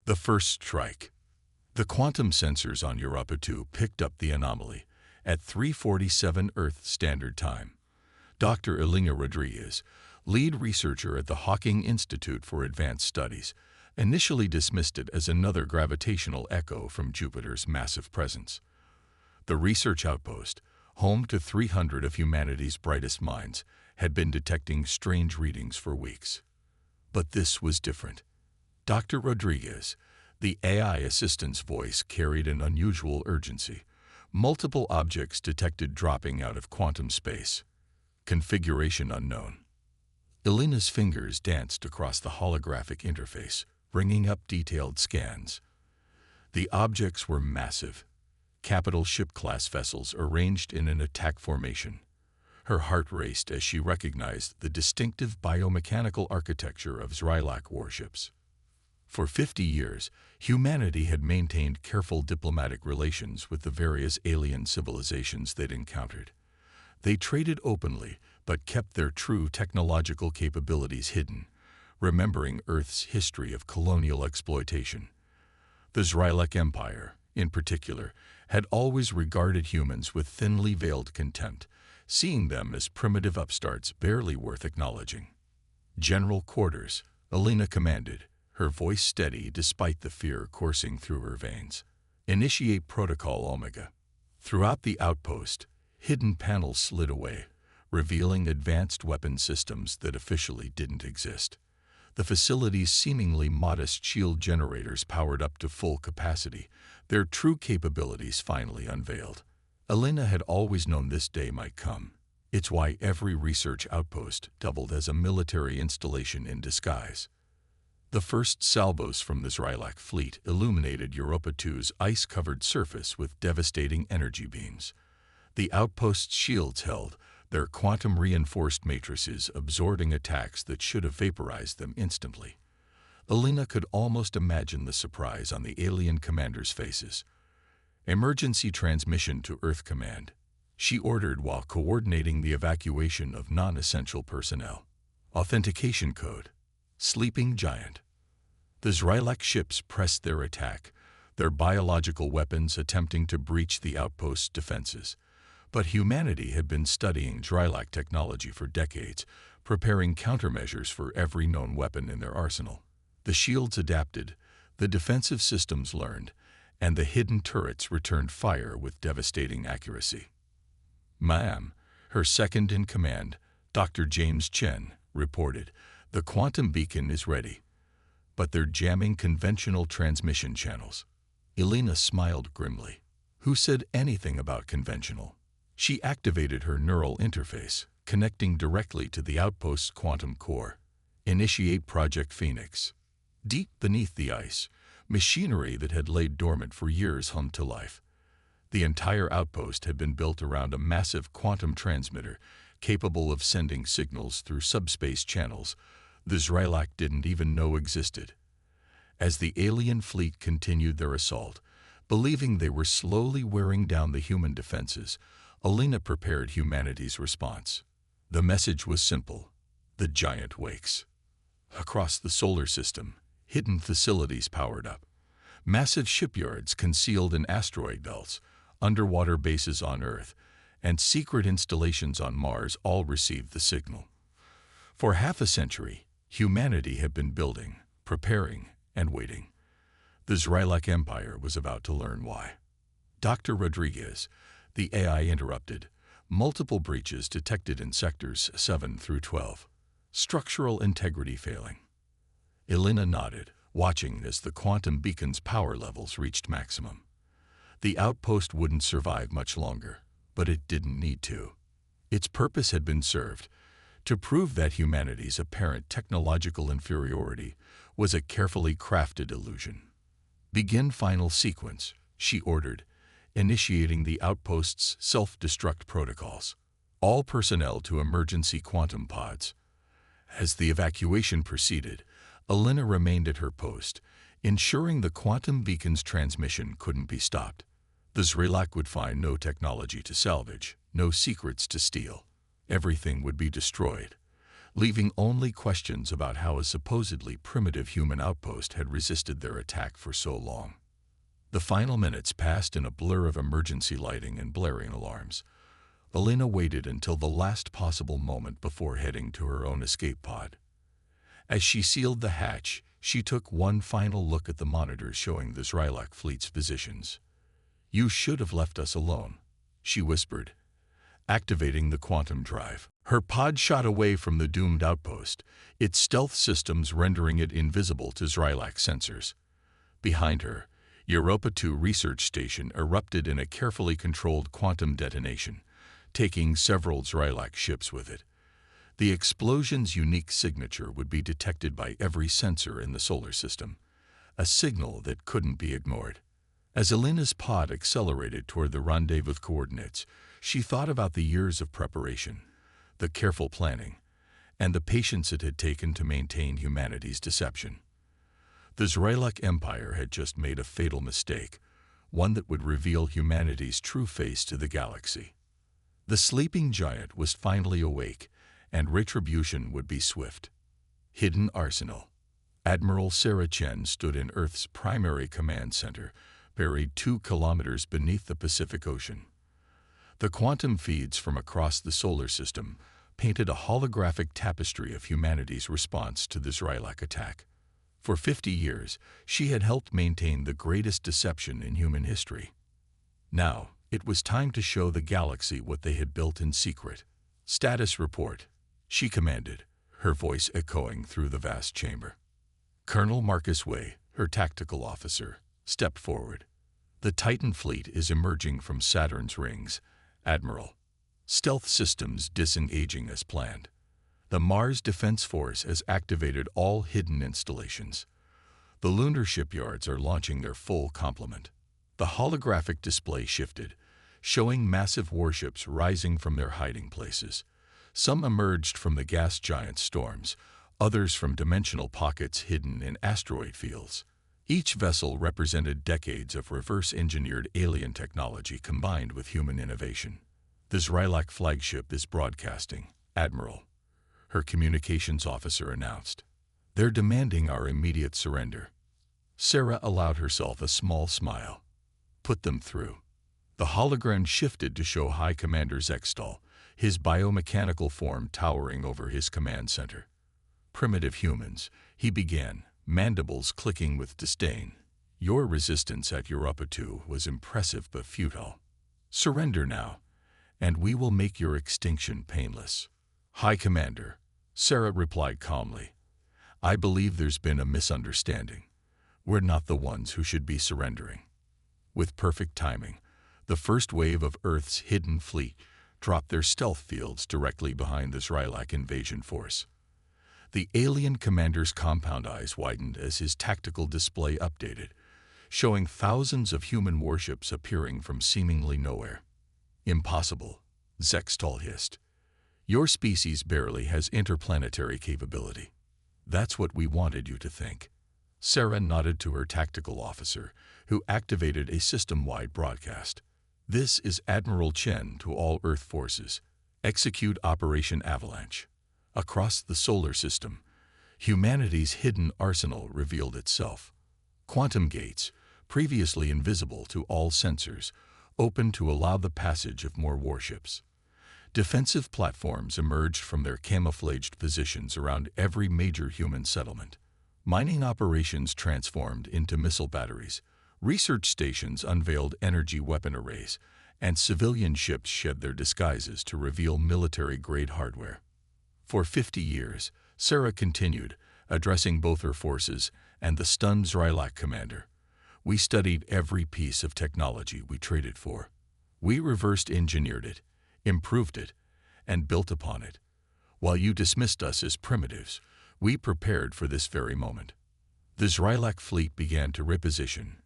The first strike. The quantum sensors on Europa 2 picked up the anomaly at 3:47 Earth Standard Time. Dr. Elena Rodriguez, lead researcher at the Hawking Institute for Advanced Studies, initially dismissed it as another gravitational echo from Jupiter's massive presence. The research outpost, home to 300 of humanity's brightest minds, had been detecting strange readings for weeks. But this was different. Dr. Rodriguez, the AI assistant's voice carried an unusual urgency. Multiple objects detected dropping out of quantum space. Configuration unknown. Elena's fingers danced across the holographic interface, bringing up detailed scans. The objects were massive, capital ship-class vessels arranged in an attack formation. Her heart raced as she recognized the distinctive biomechanical architecture of Zrilak warships. For 50 years, humanity had maintained careful diplomatic relations with the various alien civilizations they'd encountered. They traded openly, but kept their true technological capabilities hidden, remembering Earth's history of colonial exploitation. The Zrilak Empire, in particular, had always regarded humans with thinly veiled contempt, seeing them as primitive upstarts barely worth acknowledging. "General Quarters," Elena commanded, her voice steady despite the fear coursing through her veins. "Initiate Protocol Omega." Throughout the outpost, hidden panels slid away, revealing advanced weapon systems that officially didn't exist. The facility's seemingly modest shield generators powered up to full capacity, their true capabilities finally unveiled. Elena had always known this day might come. It's why every research outpost doubled as a military installation in disguise. The first salvos from the Zrilak fleet illuminated Europa 2's ice-covered surface with devastating energy beams. The outpost's shields held, their quantum-reinforced matrices absorbing attacks that should have vaporized them instantly. Elena could almost imagine the surprise on the alien commanders' faces. "Emergency transmission to Earth Command," she ordered while coordinating the evacuation of non-essential personnel. "Authentication code. Sleeping Giant." The Zrilak ships pressed their attack, their biological weapons attempting to breach the outpost's defenses. But humanity had been studying Zrilak technology for decades, preparing countermeasures for every known weapon in their arsenal. The shields adapted, the defensive systems learned, and the hidden turrets returned fire with devastating accuracy. "Ma'am," her second-in-command, Dr. James Chen, reported, "the quantum beacon is ready, but they're jamming conventional transmission channels." Elena smiled grimly. Who said anything about conventional? She activated her neural interface, connecting directly to the outpost's quantum core. "Initiate Project Phoenix." Deep beneath the ice, machinery that had laid dormant for years hummed to life. The entire outpost had been built around a massive quantum transmitter capable of sending signals through subspace channels the Zrilak didn't even know existed. As the alien fleet continued their assault, believing they were slowly wearing down the human defenses, Elena prepared humanity's response. The message was simple: the giant wakes. Across the solar system, hidden facilities powered up. Massive shipyards concealed in asteroid belts, underwater bases on Earth, and secret installations on Mars all received the signal. For half a century, humanity had been building, preparing, and waiting. The Zrilak Empire was about to learn why. Dr. Rodriguez, the AI interrupted. "Multiple breaches detected in sectors 7 through 12. Structural integrity failing." Elena nodded, watching as the quantum beacon's power levels reached maximum. The outpost wouldn't survive much longer, but it didn't need to. Its purpose had been served: to prove that humanity's apparent technological inferiority was a carefully crafted illusion. "Begin final sequence," she ordered, initiating the outpost's self-destruct protocols. "All personnel to emergency quantum pods." As the evacuation proceeded, Elena remained at her post, ensuring the quantum beacon's transmission couldn't be stopped. The Zrilak would find no technology to salvage, no secrets to steal. Everything would be destroyed. leaving only questions about how a supposedly primitive human outpost had resisted their attack for so long. The final minutes passed in a blur of emergency lighting and blaring alarms. Elena waited until the last possible moment before heading to her own escape pod. As she sealed the hatch, she took one final look at the monitors showing the Zrylak fleet's positions. "You should have left us alone," she whispered, activating the quantum drive. Her pod shot away from the doomed outpost, its stealth systems rendering it invisible to Zrylak sensors. Behind her, Europa 2 research station erupted in a carefully controlled quantum detonation, taking several Zrylak ships with it. The explosion's unique signature would be detected by every sensor in the solar system, a signal that couldn't be ignored. As Elena's pod accelerated toward the rendezvous coordinates, she thought about the years of preparation, the careful planning, and the patience it had taken to maintain humanity's deception. The Zrylak Empire had just made a fatal mistake, one that would reveal humanity's true face to the galaxy. The sleeping giant was finally awake, and retribution would be swift. Hidden Arsenal. Admiral Sarah Chen stood in Earth's primary command center, buried 2 kilometers beneath the Pacific Ocean. The quantum feeds from across the solar system painted a holographic tapestry of humanity's response to the Zrylak attack. For 50 years, she had helped maintain the greatest deception in human history. Now, it was time to show the galaxy what they had built in secret. "Status report," she commanded, her voice echoing through the vast chamber. Colonel Marcus Way, her tactical officer, stepped forward. "The Titan fleet is emerging from Saturn's rings, Admiral. Stealth systems disengaging as planned. The Mars Defense Force has activated all hidden installations. The lunar shipyards are launching their full complement." The holographic display shifted, showing massive warships rising from their hiding places. Some emerged from the gas giant storms, others from dimensional pockets hidden in asteroid fields. Each vessel represented decades of reverse-engineered alien technology combined with human innovation. "The Zrylak flagship is broadcasting, Admiral," her communications officer announced. "They're demanding our immediate surrender." Sarah allowed herself a small smile. "Put them through." The hologram shifted to show High Commander Zextal, his biomechanical form towering over his command center. "Primitive humans," he began, mandibles clicking with disdain. "Your resistance at Europa 2 was impressive but futile. Surrender now, and we will make your extinction painless." "High Commander," Sarah replied calmly, "I believe there's been a misunderstanding. We're not the ones who should be surrendering." With perfect timing, the first wave of Earth's hidden fleet dropped their stealth fields directly behind the Zrylak invasion force. The alien commander's compound eyes widened as his tactical display updated, showing thousands of human warships appearing from seemingly nowhere. "Impossible," Zextal hissed. "Your species barely has interplanetary capability." "That's what we wanted you to think." Sarah nodded to her tactical officer, who activated a system-wide broadcast. "This is Admiral Chen to all Earth forces. Execute Operation Avalanche." Across the solar system, humanity's hidden arsenal revealed itself. Quantum gates, previously invisible to all sensors, opened to allow the passage of more warships. Defensive platforms emerged from their camouflaged positions around every major human settlement. Mining operations transformed into missile batteries, research stations unveiled energy weapon arrays, and civilian ships shed their disguises to reveal military-grade hardware. For 50 years, Sarah continued, addressing both her forces and the stunned Zrylak commander. "We studied every piece of technology we traded for. We reversed engineered it, improved it, and built upon it. While you dismissed us as primitives, we prepared for this very moment." The Zrylak fleet began to reposition,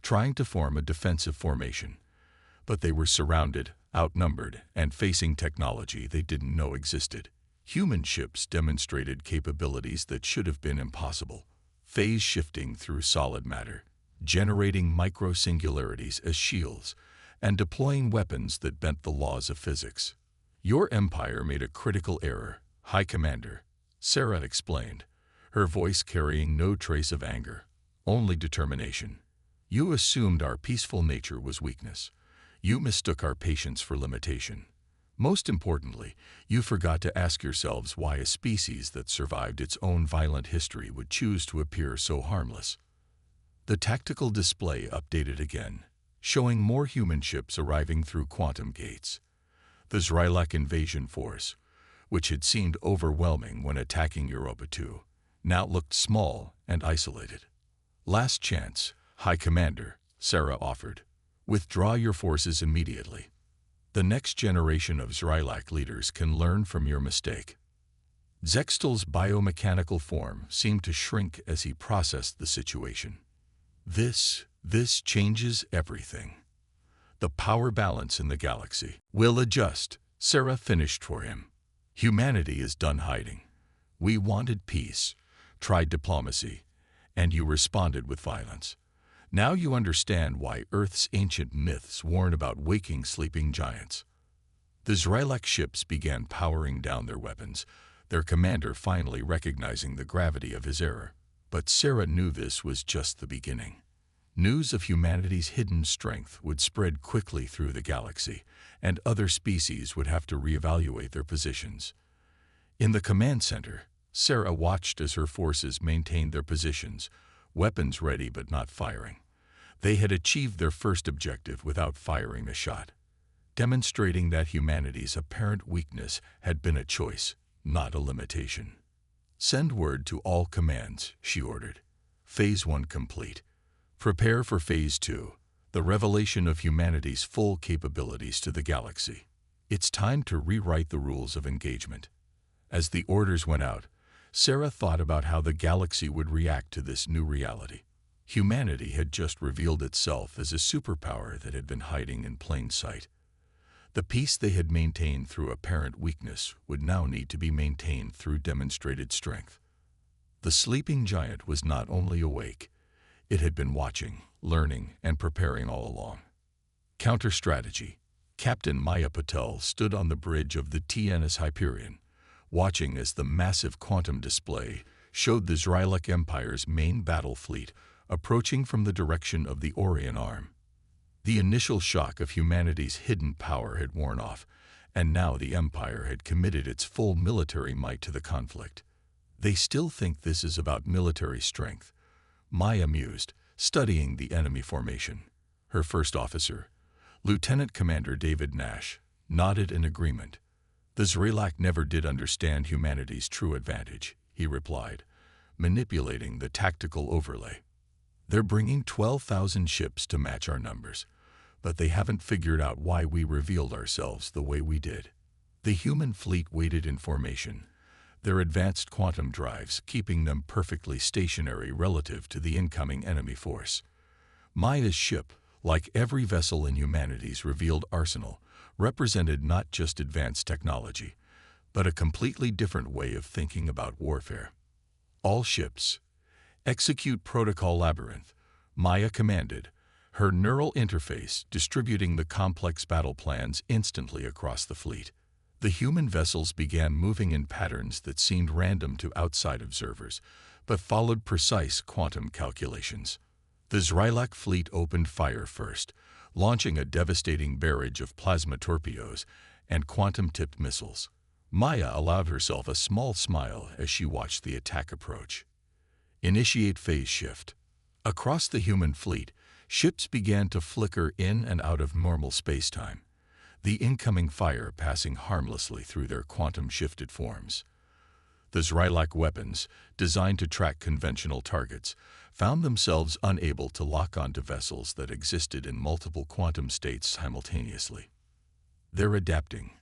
trying to form a defensive formation, but they were surrounded, outnumbered, and facing technology they didn't know existed. Human ships demonstrated capabilities that should have been impossible, phase shifting through solid matter, generating micro-singularities as shields, and deploying weapons that bent the laws of physics. "Your empire made a critical error, High Commander," Sarah explained, her voice carrying no trace of anger, only determination. You assumed our peaceful nature was weakness. You mistook our patience for limitation. Most importantly, you forgot to ask yourselves why a species that survived its own violent history would choose to appear so harmless. The tactical display updated again, showing more human ships arriving through quantum gates. The Zrylak invasion force, which had seemed overwhelming when attacking Europa 2, now looked small and isolated. Last chance, High Commander, Sarah offered. Withdraw your forces immediately. The next generation of Zrylak leaders can learn from your mistake. Zextal's biomechanical form seemed to shrink as he processed the situation. This changes everything. The power balance in the galaxy will adjust, Sarah finished for him. Humanity is done hiding. We wanted peace, tried diplomacy, and you responded with violence. Now you understand why Earth's ancient myths warn about waking sleeping giants. The Zrylak ships began powering down their weapons, their commander finally recognizing the gravity of his error. But Sarah knew this was just the beginning. News of humanity's hidden strength would spread quickly through the galaxy, and other species would have to reevaluate their positions. In the command center, Sarah watched as her forces maintained their positions, weapons ready but not firing. They had achieved their first objective without firing a shot, demonstrating that humanity's apparent weakness had been a choice, not a limitation. Send word to all commands, she ordered. Phase 1 complete. Prepare for Phase 2, the revelation of humanity's full capabilities to the galaxy. It's time to rewrite the rules of engagement. As the orders went out, Sarah thought about how the galaxy would react to this new reality. Humanity had just revealed itself as a superpower that had been hiding in plain sight. The peace they had maintained through apparent weakness would now need to be maintained through demonstrated strength. The sleeping giant was not only awake, it had been watching, learning, and preparing all along. Counter-strategy. Captain Maya Patel stood on the bridge of the TNS Hyperion, watching as the massive quantum display showed the Zrylak Empire's main battle fleet approaching from the direction of the Orion Arm. The initial shock of humanity's hidden power had worn off, and now the Empire had committed its full military might to the conflict. They still think this is about military strength, Maya mused, studying the enemy formation. Her first officer, Lieutenant Commander David Nash, nodded in agreement. The Zrylak never did understand humanity's true advantage, he replied, manipulating the tactical overlay. They're bringing 12,000 ships to match our numbers, but they haven't figured out why we revealed ourselves the way we did. The human fleet waited in formation, their advanced quantum drives keeping them perfectly stationary relative to the incoming enemy force. Maya's ship, like every vessel in humanity's revealed arsenal, represented not just advanced technology, but a completely different way of thinking about warfare. All ships, execute Protocol Labyrinth, Maya commanded, her neural interface distributing the complex battle plans instantly across the fleet. The human vessels began moving in patterns that seemed random to outside observers, but followed precise quantum calculations. The Zrylak fleet opened fire first, launching a devastating barrage of plasma torpedoes and quantum-tipped missiles. Maya allowed herself a small smile as she watched the attack approach. Initiate phase shift. Across the human fleet, ships began to flicker in and out of normal space-time, the incoming fire passing harmlessly through their quantum-shifted forms. The Zrylak weapons, designed to track conventional targets, found themselves unable to lock onto vessels that existed in multiple quantum states simultaneously. They're adapting,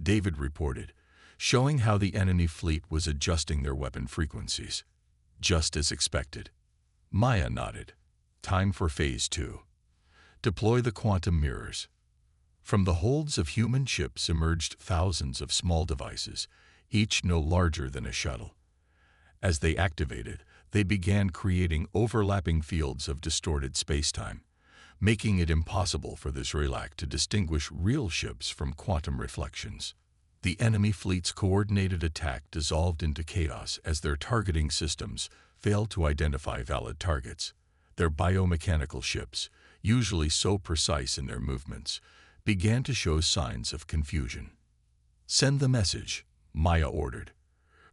David reported, showing how the enemy fleet was adjusting their weapon frequencies. Just as expected. Maya nodded. Time for Phase 2. Deploy the quantum mirrors. From the holds of human ships emerged thousands of small devices, each no larger than a shuttle. As they activated, they began creating overlapping fields of distorted spacetime, making it impossible for the Zrylak to distinguish real ships from quantum reflections. The enemy fleet's coordinated attack dissolved into chaos as their targeting systems failed to identify valid targets. Their biomechanical ships, usually so precise in their movements, began to show signs of confusion. "Send the message," Maya ordered.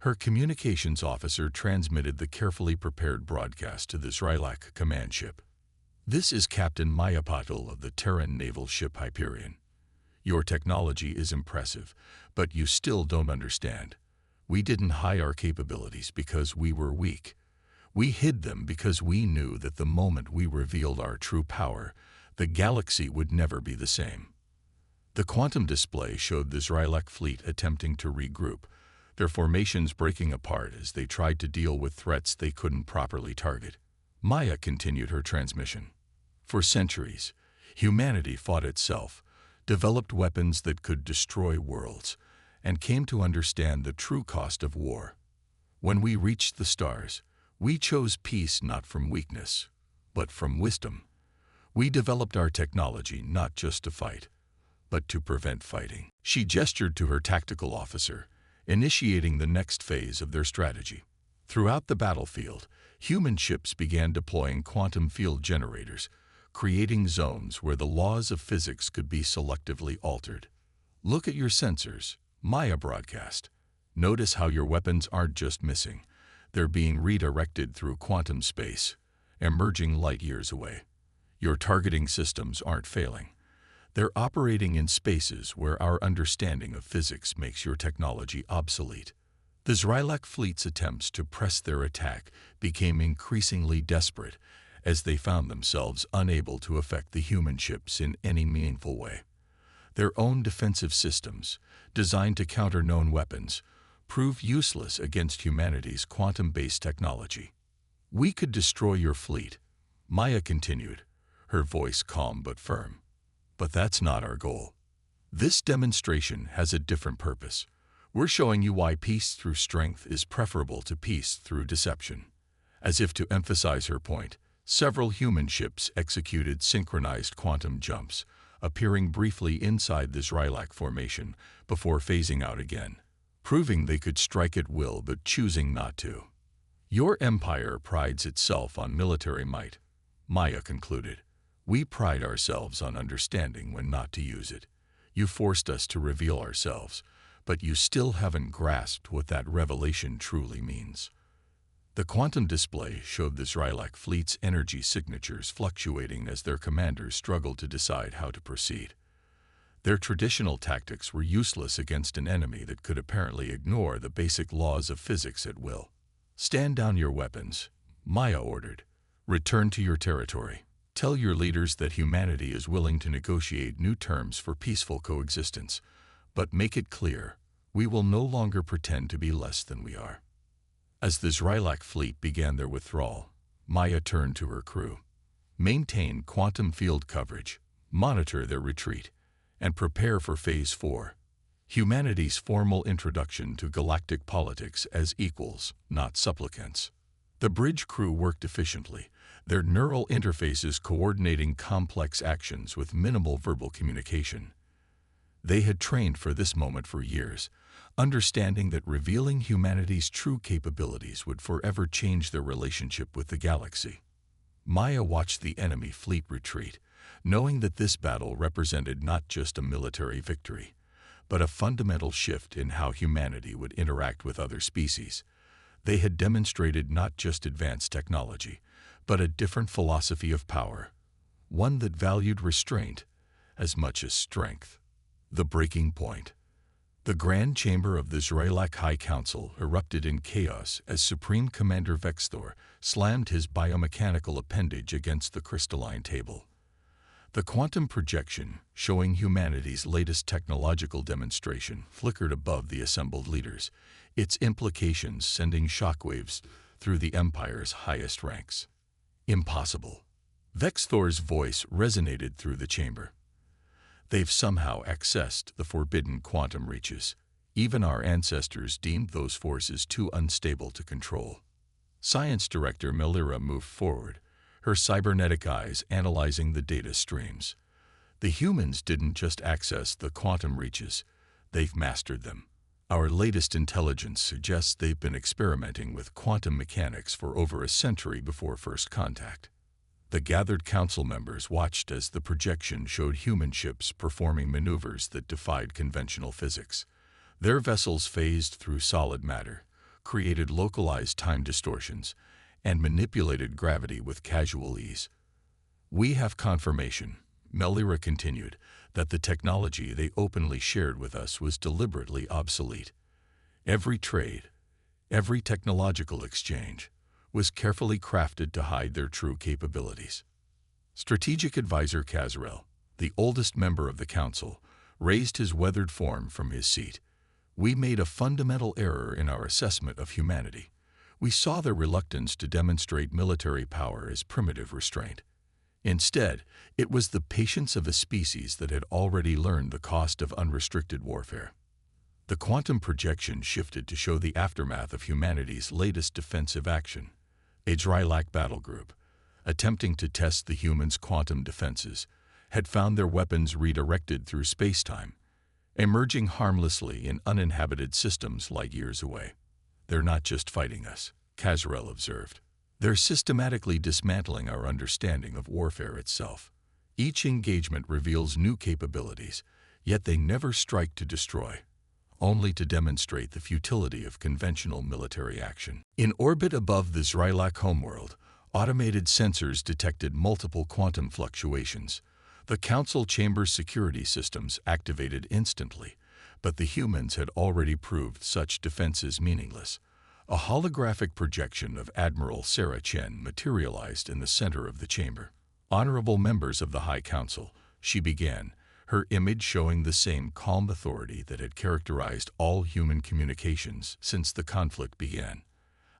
Her communications officer transmitted the carefully prepared broadcast to the Zrilak command ship. "This is Captain Maya Patil of the Terran naval ship Hyperion. Your technology is impressive, but you still don't understand. We didn't hide our capabilities because we were weak. We hid them because we knew that the moment we revealed our true power, the galaxy would never be the same." The quantum display showed the Zrilak fleet attempting to regroup, their formations breaking apart as they tried to deal with threats they couldn't properly target. Maya continued her transmission. "For centuries, humanity fought itself, developed weapons that could destroy worlds, and came to understand the true cost of war. When we reached the stars, we chose peace not from weakness, but from wisdom. We developed our technology not just to fight, but to prevent fighting." She gestured to her tactical officer, initiating the next phase of their strategy. Throughout the battlefield, human ships began deploying quantum field generators, creating zones where the laws of physics could be selectively altered. "Look at your sensors," Maya broadcast. "Notice how your weapons aren't just missing. They're being redirected through quantum space, emerging light years away. Your targeting systems aren't failing. They're operating in spaces where our understanding of physics makes your technology obsolete." The Zrilak fleet's attempts to press their attack became increasingly desperate as they found themselves unable to affect the human ships in any meaningful way. Their own defensive systems, designed to counter known weapons, proved useless against humanity's quantum-based technology. "We could destroy your fleet," Maya continued, her voice calm but firm. "But that's not our goal. This demonstration has a different purpose. We're showing you why peace through strength is preferable to peace through deception." As if to emphasize her point, several human ships executed synchronized quantum jumps, appearing briefly inside the Zrilak formation before phasing out again, proving they could strike at will but choosing not to. "Your empire prides itself on military might," Maya concluded. "We pride ourselves on understanding when not to use it. You forced us to reveal ourselves, but you still haven't grasped what that revelation truly means." The quantum display showed the Zrilak fleet's energy signatures fluctuating as their commanders struggled to decide how to proceed. Their traditional tactics were useless against an enemy that could apparently ignore the basic laws of physics at will. "Stand down your weapons," Maya ordered. "Return to your territory. Tell your leaders that humanity is willing to negotiate new terms for peaceful coexistence, but make it clear, we will no longer pretend to be less than we are." As the Zrilak fleet began their withdrawal, Maya turned to her crew. "Maintain quantum field coverage, monitor their retreat, and prepare for Phase 4, humanity's formal introduction to galactic politics as equals, not supplicants." The bridge crew worked efficiently, their neural interfaces coordinating complex actions with minimal verbal communication. They had trained for this moment for years, understanding that revealing humanity's true capabilities would forever change their relationship with the galaxy. Maya watched the enemy fleet retreat, knowing that this battle represented not just a military victory, but a fundamental shift in how humanity would interact with other species. They had demonstrated not just advanced technology, but a different philosophy of power, one that valued restraint as much as strength. The breaking point. The Grand Chamber of the Zrilak High Council erupted in chaos as Supreme Commander Vexthor slammed his biomechanical appendage against the crystalline table. The quantum projection, showing humanity's latest technological demonstration, flickered above the assembled leaders, its implications sending shockwaves through the Empire's highest ranks. "Impossible." Vexthor's voice resonated through the chamber. "They've somehow accessed the forbidden quantum reaches. Even our ancestors deemed those forces too unstable to control." Science Director Melira moved forward, her cybernetic eyes analyzing the data streams. The humans didn't just access the quantum reaches, They've mastered them. Our latest intelligence suggests they've been experimenting with quantum mechanics for over a century before first contact. The gathered council members watched as the projection showed human ships performing maneuvers that defied conventional physics. Their vessels phased through solid matter, created localized time distortions, and manipulated gravity with casual ease. "We have confirmation," Melira continued, "that the technology they openly shared with us was deliberately obsolete. Every trade, every technological exchange, was carefully crafted to hide their true capabilities." Strategic Advisor Kazarel, the oldest member of the council, raised his weathered form from his seat. "We made a fundamental error in our assessment of humanity. We saw their reluctance to demonstrate military power as primitive restraint. Instead, it was the patience of a species that had already learned the cost of unrestricted warfare." The quantum projection shifted to show the aftermath of humanity's latest defensive action. A Drylac battle group, attempting to test the humans' quantum defenses, had found their weapons redirected through spacetime, emerging harmlessly in uninhabited systems light years away. "They're not just fighting us," Kazarel observed. "They're systematically dismantling our understanding of warfare itself. Each engagement reveals new capabilities, yet they never strike to destroy, only to demonstrate the futility of conventional military action." In orbit above the Drylac homeworld, automated sensors detected multiple quantum fluctuations. The council chamber's security systems activated instantly, but the humans had already proved such defenses meaningless. A holographic projection of Admiral Sarah Chen materialized in the center of the chamber. "Honorable members of the High Council," she began, her image showing the same calm authority that had characterized all human communications since the conflict began.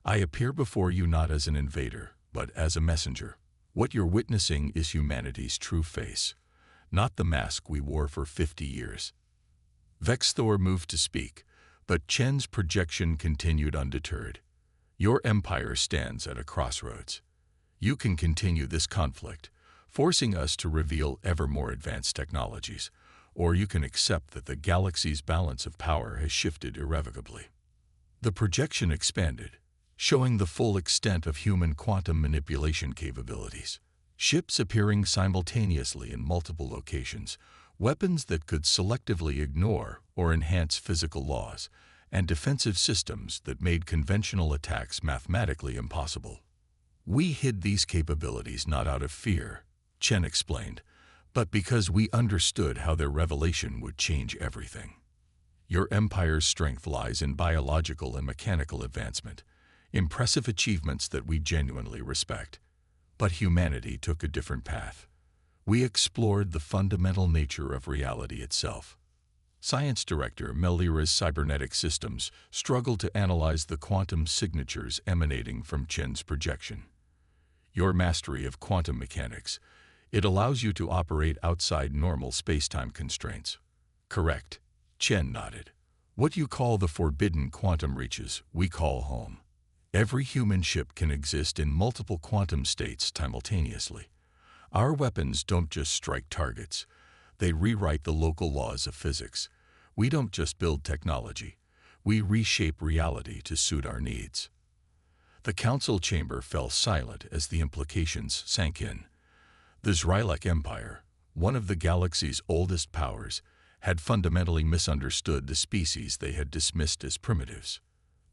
"I appear before you not as an invader, but as a messenger. What you're witnessing is humanity's true face, not the mask we wore for 50 years. Vexthor moved to speak, but Chen's projection continued undeterred. "Your empire stands at a crossroads. You can continue this conflict, forcing us to reveal ever more advanced technologies, or you can accept that the galaxy's balance of power has shifted irrevocably." The projection expanded, showing the full extent of human quantum manipulation capabilities. Ships appearing simultaneously in multiple locations, weapons that could selectively ignore or enhance physical laws, and defensive systems that made conventional attacks mathematically impossible. "We hid these capabilities not out of fear," Chen explained, "but because we understood how their revelation would change everything. Your empire's strength lies in biological and mechanical advancement, impressive achievements that we genuinely respect. But humanity took a different path. We explored the fundamental nature of reality itself." Science Director Melira's cybernetic systems struggled to analyze the quantum signatures emanating from Chen's projection. "Your mastery of quantum mechanics, it allows you to operate outside normal spacetime constraints." "Correct," Chen nodded. "What you call the forbidden quantum reaches, we call home. Every human ship can exist in multiple quantum states simultaneously. Our weapons don't just strike targets, they rewrite the local laws of physics. We don't just build technology, we reshape reality to suit our needs." The council chamber fell silent as the implications sank in. The Drylac Empire, one of the galaxy's oldest powers, had fundamentally misunderstood the species they had dismissed as primitives.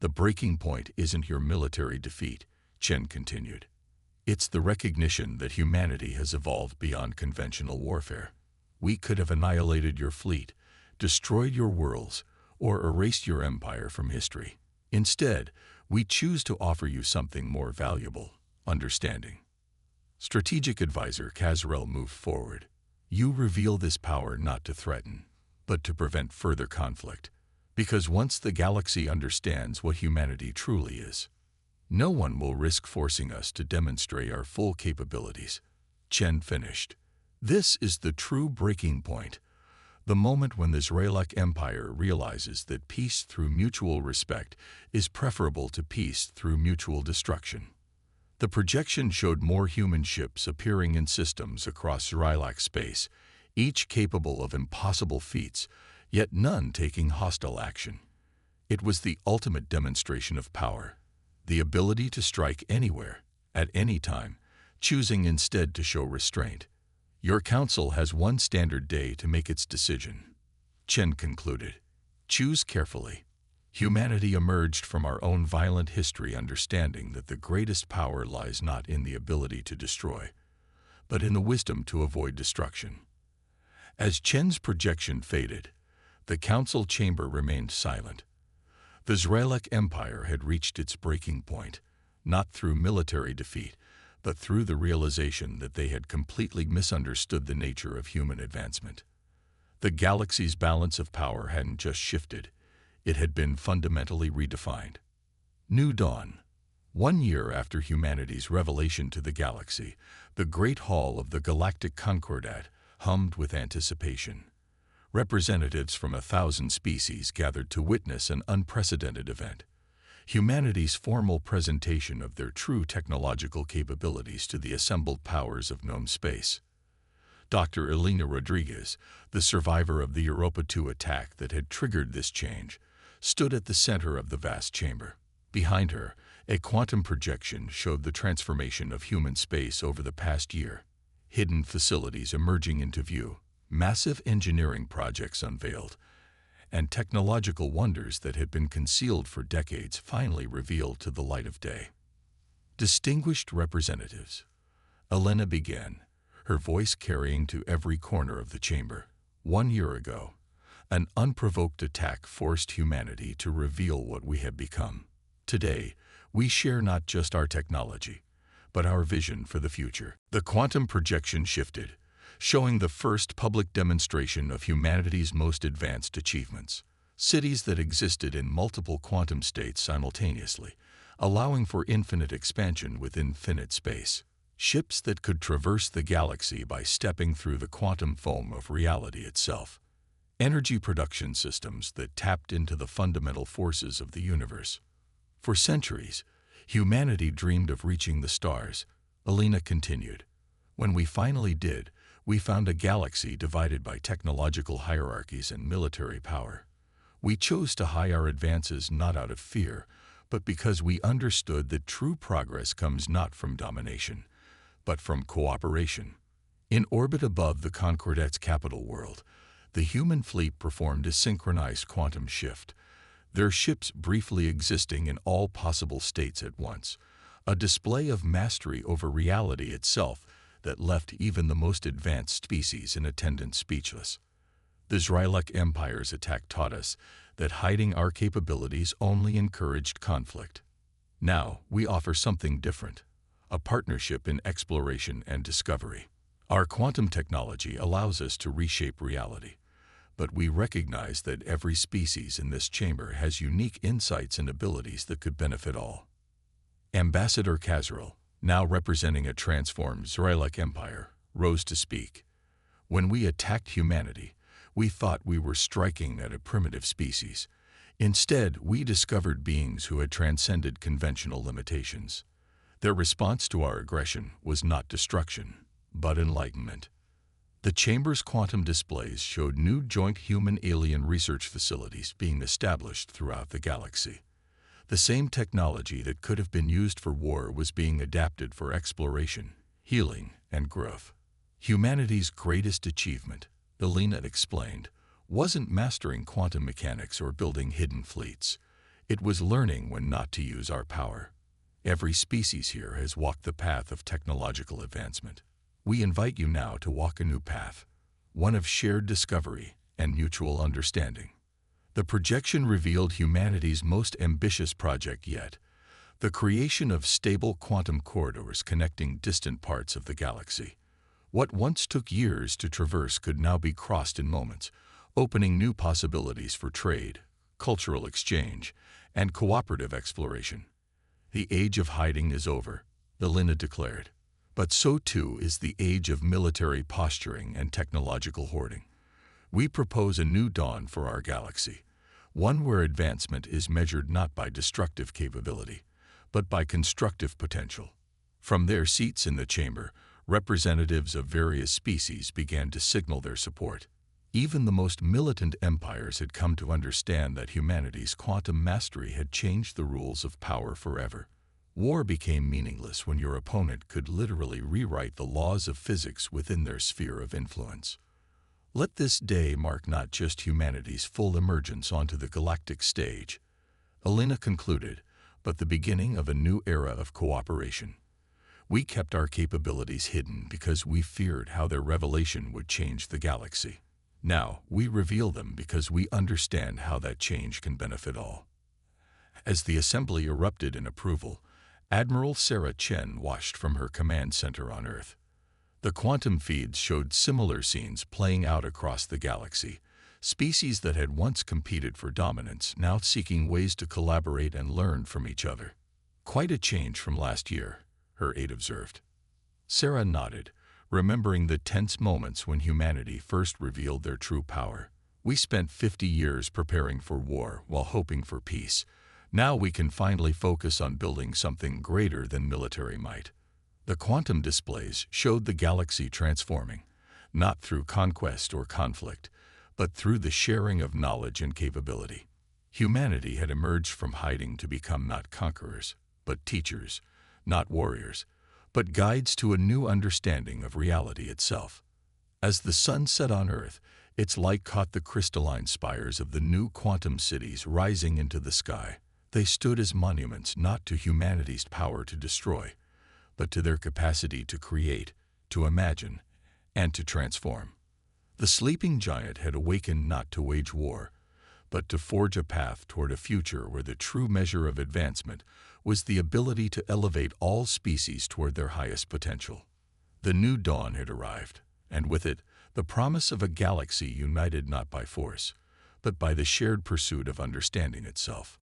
"The breaking point isn't your military defeat," Chen continued. "It's the recognition that humanity has evolved beyond conventional warfare. We could have annihilated your fleet, destroyed your worlds, or erased your empire from history. Instead, we choose to offer you something more valuable: understanding." Strategic Advisor Kazarel moved forward. "You reveal this power not to threaten, but to prevent further conflict. Because once the galaxy understands what humanity truly is, no one will risk forcing us to demonstrate our full capabilities." Chen finished. "This is the true breaking point, the moment when the Drylac Empire realizes that peace through mutual respect is preferable to peace through mutual destruction." The projection showed more human ships appearing in systems across Drylac space, each capable of impossible feats, yet none taking hostile action. It was the ultimate demonstration of power, the ability to strike anywhere, at any time, choosing instead to show restraint. Your council has one standard day to make its decision, Chen concluded. Choose carefully. Humanity emerged from our own violent history understanding that the greatest power lies not in the ability to destroy, but in the wisdom to avoid destruction. As Chen's projection faded, the council chamber remained silent. The Zralek Empire had reached its breaking point, not through military defeat, but through the realization that they had completely misunderstood the nature of human advancement. The galaxy's balance of power hadn't just shifted, it had been fundamentally redefined. New Dawn. 1 year after humanity's revelation to the galaxy, the Great Hall of the Galactic Concordat hummed with anticipation. Representatives from 1,000 species gathered to witness an unprecedented event. Humanity's formal presentation of their true technological capabilities to the assembled powers of known space. Dr. Elena Rodriguez, the survivor of the Europa II attack that had triggered this change, stood at the center of the vast chamber. Behind her, a quantum projection showed the transformation of human space over the past year. Hidden facilities emerging into view, massive engineering projects unveiled, and technological wonders that had been concealed for decades finally revealed to the light of day. Distinguished representatives. Elena began, her voice carrying to every corner of the chamber. 1 year ago, an unprovoked attack forced humanity to reveal what we have become. Today, we share not just our technology, but our vision for the future. The quantum projection shifted, showing the first public demonstration of humanity's most advanced achievements. Cities that existed in multiple quantum states simultaneously, allowing for infinite expansion within finite space. Ships that could traverse the galaxy by stepping through the quantum foam of reality itself. Energy production systems that tapped into the fundamental forces of the universe. For centuries, humanity dreamed of reaching the stars, Elena continued. When we finally did, we found a galaxy divided by technological hierarchies and military power. We chose to hide our advances not out of fear, but because we understood that true progress comes not from domination, but from cooperation. In orbit above the Concordat's capital world, the human fleet performed a synchronized quantum shift, their ships briefly existing in all possible states at once, a display of mastery over reality itself that left even the most advanced species in attendance speechless. The Zralek Empire's attack taught us that hiding our capabilities only encouraged conflict. Now, we offer something different, a partnership in exploration and discovery. Our quantum technology allows us to reshape reality, but we recognize that every species in this chamber has unique insights and abilities that could benefit all. Ambassador Kazril, now representing a transformed Zralek Empire, rose to speak. When we attacked humanity, we thought we were striking at a primitive species. Instead, we discovered beings who had transcended conventional limitations. Their response to our aggression was not destruction, but enlightenment. The chamber's quantum displays showed new joint human-alien research facilities being established throughout the galaxy. The same technology that could have been used for war was being adapted for exploration, healing, and growth. Humanity's greatest achievement, Elena explained, wasn't mastering quantum mechanics or building hidden fleets. It was learning when not to use our power. Every species here has walked the path of technological advancement. We invite you now to walk a new path, one of shared discovery and mutual understanding. The projection revealed humanity's most ambitious project yet, the creation of stable quantum corridors connecting distant parts of the galaxy. What once took years to traverse could now be crossed in moments, opening new possibilities for trade, cultural exchange, and cooperative exploration. The age of hiding is over, Elena declared. But so too is the age of military posturing and technological hoarding. We propose a new dawn for our galaxy, one where advancement is measured not by destructive capability, but by constructive potential. From their seats in the chamber, representatives of various species began to signal their support. Even the most militant empires had come to understand that humanity's quantum mastery had changed the rules of power forever. War became meaningless when your opponent could literally rewrite the laws of physics within their sphere of influence. Let this day mark not just humanity's full emergence onto the galactic stage, Elena concluded, but the beginning of a new era of cooperation. We kept our capabilities hidden because we feared how their revelation would change the galaxy. Now, we reveal them because we understand how that change can benefit all. As the assembly erupted in approval, Admiral Sarah Chen watched from her command center on Earth. The quantum feeds showed similar scenes playing out across the galaxy, species that had once competed for dominance now seeking ways to collaborate and learn from each other. Quite a change from last year, her aide observed. Sarah nodded, remembering the tense moments when humanity first revealed their true power. We spent 50 years preparing for war while hoping for peace. Now we can finally focus on building something greater than military might. The quantum displays showed the galaxy transforming, not through conquest or conflict, but through the sharing of knowledge and capability. Humanity had emerged from hiding to become not conquerors, but teachers, not warriors, but guides to a new understanding of reality itself. As the sun set on Earth, its light caught the crystalline spires of the new quantum cities rising into the sky. They stood as monuments not to humanity's power to destroy, but to their capacity to create, to imagine, and to transform. The sleeping giant had awakened not to wage war, but to forge a path toward a future where the true measure of advancement was the ability to elevate all species toward their highest potential. The new dawn had arrived, and with it, the promise of a galaxy united not by force, but by the shared pursuit of understanding itself.